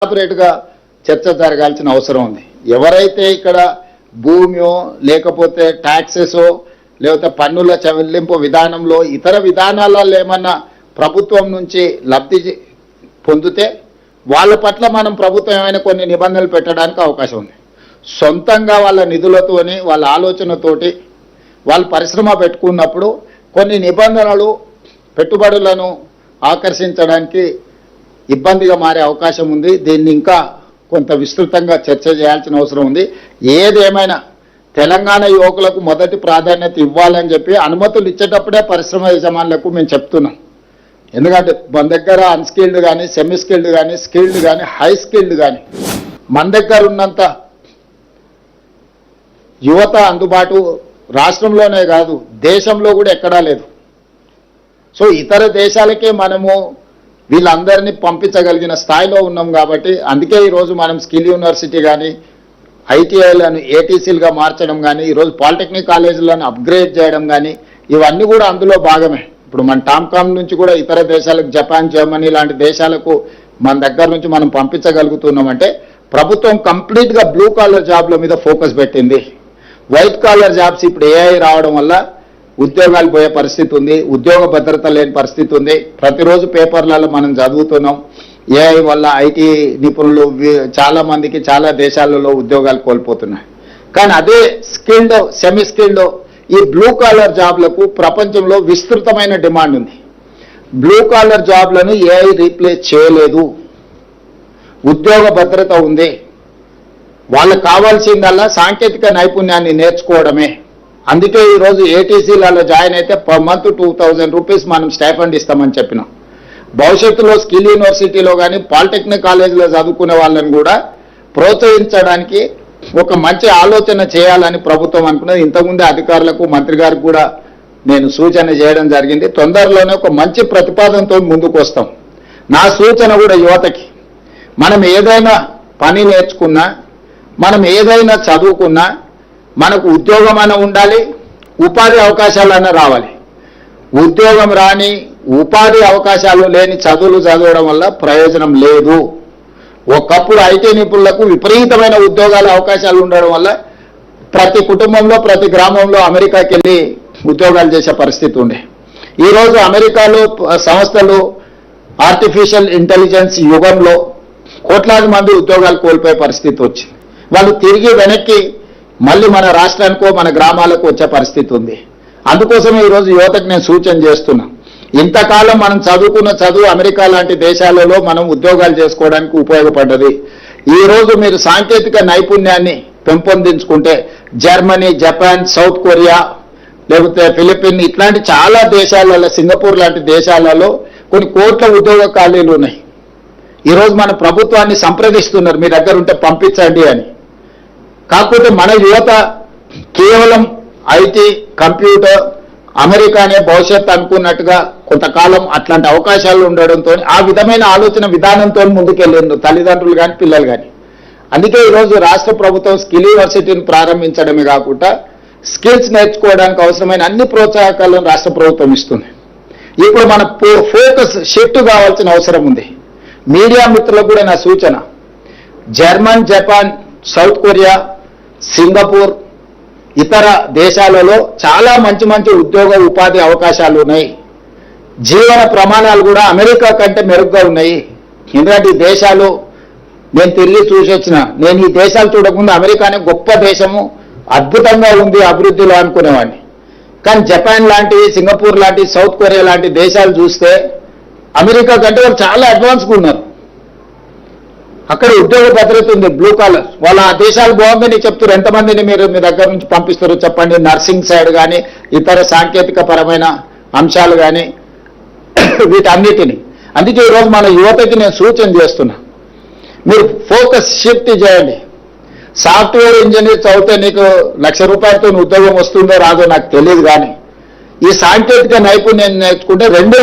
సపరేట్గా చర్చ జరగాల్సిన అవసరం ఉంది. ఎవరైతే ఇక్కడ భూమియో లేకపోతే ట్యాక్సెసో లేకపోతే పన్నుల చెల్లింపు విధానంలో ఇతర విధానాలలో ఏమన్నా ప్రభుత్వం నుంచి లబ్ధి పొందితే వాళ్ళ పట్ల మనం ప్రభుత్వం ఏమైనా కొన్ని నిబంధనలు పెట్టడానికి అవకాశం ఉంది. సొంతంగా వాళ్ళ నిధులతోని వాళ్ళ ఆలోచనతోటి వాళ్ళు పరిశ్రమ పెట్టుకున్నప్పుడు కొన్ని నిబంధనలు పెట్టుబడులను ఆకర్షించడానికి ఇబ్బందిగా మారే అవకాశం ఉంది. దీన్ని ఇంకా కొంత విస్తృతంగా చర్చ చేయాల్సిన అవసరం ఉంది. ఏదేమైనా తెలంగాణ యువకులకు మొదటి ప్రాధాన్యత ఇవ్వాలని చెప్పి అనుమతులు ఇచ్చేటప్పుడే పరిశ్రమ యజమానులకు మేము చెప్తున్నాం. ఎందుకంటే మన దగ్గర అన్స్కిల్డ్ కానీ సెమీ స్కిల్డ్ కానీ స్కిల్డ్ కానీ హై స్కిల్డ్ కానీ మన దగ్గర ఉన్నంత యువత అందుబాటు రాష్ట్రంలోనే కాదు దేశంలో కూడా ఎక్కడా లేదు. సో ఇతర దేశాలకే మనము వీళ్ళందరినీ పంపించగలిగిన స్థాయిలో ఉన్నాం కాబట్టి అందుకే ఈరోజు మనం స్కిల్ యూనివర్సిటీ కానీ ఐటీఐలను ఏటీసీలుగా మార్చడం కానీ ఈరోజు పాలిటెక్నిక్ కాలేజీలను అప్గ్రేడ్ చేయడం కానీ ఇవన్నీ కూడా అందులో భాగమే. ఇప్పుడు మన టామ్కామ్ నుంచి కూడా ఇతర దేశాలకు జపాన్ జర్మనీ లాంటి దేశాలకు మన దగ్గర నుంచి మనం పంపించగలుగుతున్నామంటే ప్రభుత్వం కంప్లీట్గా బ్లూ కాలర్ జాబ్ల మీద ఫోకస్ పెట్టింది. వైట్ కాలర్ జాబ్స్ ఇప్పుడు ఏఐ రావడం వల్ల ఉద్యోగాలు పోయే పరిస్థితి ఉంది, ఉద్యోగ భద్రత లేని పరిస్థితి ఉంది. ప్రతిరోజు పేపర్లలో మనం చదువుతున్నాం ఏఐ వల్ల ఐటీ నిపుణులు చాలా మందికి చాలా దేశాలలో ఉద్యోగాలు కోల్పోతున్నాయి. కానీ అదే స్కిల్డ్ సెమీ స్కిల్డ్ ఈ బ్లూ కాలర్ జాబ్లకు ప్రపంచంలో విస్తృతమైన డిమాండ్ ఉంది. బ్లూ కాలర్ జాబ్లను ఏఐ రీప్లేస్ చేయలేదు, ఉద్యోగ భద్రత ఉంది. వాళ్ళకు కావాల్సిందల్లా సాంకేతిక నైపుణ్యాన్ని నేర్చుకోవడమే. అందుకే ఈరోజు ఏటీసీలలో జాయిన్ అయితే పర్ మంత్ 2000 రూపీస్ మనం స్టైఫండ్ ఇస్తామని చెప్పినాం. భవిష్యత్తులో స్కిల్ యూనివర్సిటీలో కానీ పాలిటెక్నిక్ కాలేజీలో చదువుకునే వాళ్ళని కూడా ప్రోత్సహించడానికి ఒక మంచి ఆలోచన చేయాలని ప్రభుత్వం అనుకున్నది. ఇంతకుముందే అధికారులకు మంత్రి గారికి కూడా నేను సూచన చేయడం జరిగింది. తొందరలోనే ఒక మంచి ప్రతిపాదనతో ముందుకు వస్తాం. నా సూచన కూడా యువతకి, మనం ఏదైనా పని నేర్చుకున్నా మనం ఏదైనా చదువుకున్నా మనకు ఉద్యోగం అన్న ఉండాలి, ఉపాధి అవకాశాలన్నా రావాలి. ఉద్యోగం రాని ఉపాధి అవకాశాలు లేని చదువులు చదవడం వల్ల ప్రయోజనం లేదు. ఒకప్పుడు ఐటీ నిపుణులకు విపరీతమైన ఉద్యోగాల అవకాశాలు ఉండడం వల్ల ప్రతి కుటుంబంలో ప్రతి గ్రామంలో అమెరికాకి వెళ్ళి ఉద్యోగాలు చేసే పరిస్థితి ఉండే. ఈరోజు అమెరికాలో సంస్థలు ఆర్టిఫిషియల్ ఇంటెలిజెన్స్ యుగంలో కోట్లాది మంది ఉద్యోగాలు కోల్పోయే పరిస్థితి వచ్చింది. వాళ్ళు తిరిగి వెనక్కి మళ్ళీ మన రాష్ట్రానికో మన గ్రామాలకు వచ్చే పరిస్థితి ఉంది. అందుకోసమే ఈరోజు యువతకు నేను సూచన చేస్తున్నా. ఇంతకాలం మనం చదువుకున్న చదువు అమెరికా లాంటి దేశాలలో మనం ఉద్యోగాలు చేసుకోవడానికి ఉపయోగపడ్డది. ఈరోజు మీరు సాంకేతిక నైపుణ్యాన్ని పెంపొందించుకుంటే జర్మనీ, జపాన్, సౌత్ కొరియా లేకపోతే ఫిలిపిన్ ఇట్లాంటి చాలా దేశాలలో, సింగపూర్ లాంటి దేశాలలో కొన్ని కోట్ల ఉద్యోగ ఖాళీలు ఉన్నాయి. ఈరోజు మన ప్రభుత్వాన్ని సంప్రదిస్తున్నారు మీ దగ్గర ఉంటే పంపించండి అని. కాకపోతే మన యువత కేవలం ఐటీ, కంప్యూటర్, అమెరికానే భవిష్యత్తు అనుకున్నట్టుగా కొంతకాలం అట్లాంటి అవకాశాలు ఉండడంతో ఆ విధమైన ఆలోచన విధానంతో ముందుకెళ్ళిండు తల్లిదండ్రులు కానీ పిల్లలు కానీ. అందుకే ఈరోజు రాష్ట్ర ప్రభుత్వం స్కిల్ యూనివర్సిటీని ప్రారంభించడమే కాకుండా స్కిల్స్ నేర్చుకోవడానికి అవసరమైన అన్ని ప్రోత్సాహకాలను రాష్ట్ర ప్రభుత్వం ఇస్తుంది. ఇప్పుడు మన ఫోకస్ షిఫ్ట్ కావాల్సిన అవసరం ఉంది. మీడియా మిత్రులకు కూడా నా సూచన, German, Japan, south Korea, Singapore ఇతర దేశాలలో చాలా మంచి మంచి ఉద్యోగ ఉపాధి అవకాశాలు ఉన్నాయి. జీవన ప్రమాణాలు కూడా అమెరికా కంటే మెరుగ్గా ఉన్నాయి. ఎందుకంటే ఈ దేశాలు నేను తిరిగి చూసి వచ్చిన, నేను ఈ దేశాలు చూడకుండా అమెరికానే గొప్ప దేశము, అద్భుతంగా ఉంది అభివృద్ధిలో అనుకునేవాడిని. కానీ జపాన్ లాంటి, సింగపూర్ లాంటి, సౌత్ కొరియా లాంటి దేశాలు చూస్తే అమెరికా కంటే వాళ్ళు చాలా అడ్వాన్స్గా ఉన్నారు. అక్కడ ఉద్యోగ భద్రత ఉంది, బ్లూ కాలర్. వాళ్ళ ఆ దేశాలు బాగుందని చెప్తారు. ఎంతమందిని మీరు మీ దగ్గర నుంచి పంపిస్తారో చెప్పండి, నర్సింగ్ సైడ్ కానీ ఇతర సాంకేతిక పరమైన అంశాలు కానీ వీటన్నిటిని. అందుకే ఈరోజు మన యువతకి నేను సూచన చేస్తున్నా, మీరు ఫోకస్ షిఫ్ట్ చేయండి. సాఫ్ట్వేర్ ఇంజనీర్ చదివితే నీకు ₹1,00,000 ఉద్యోగం వస్తుందో రాదో నాకు తెలియదు, కానీ ఈ సాంకేతిక నైపుణ్యం నేర్చుకుంటే 2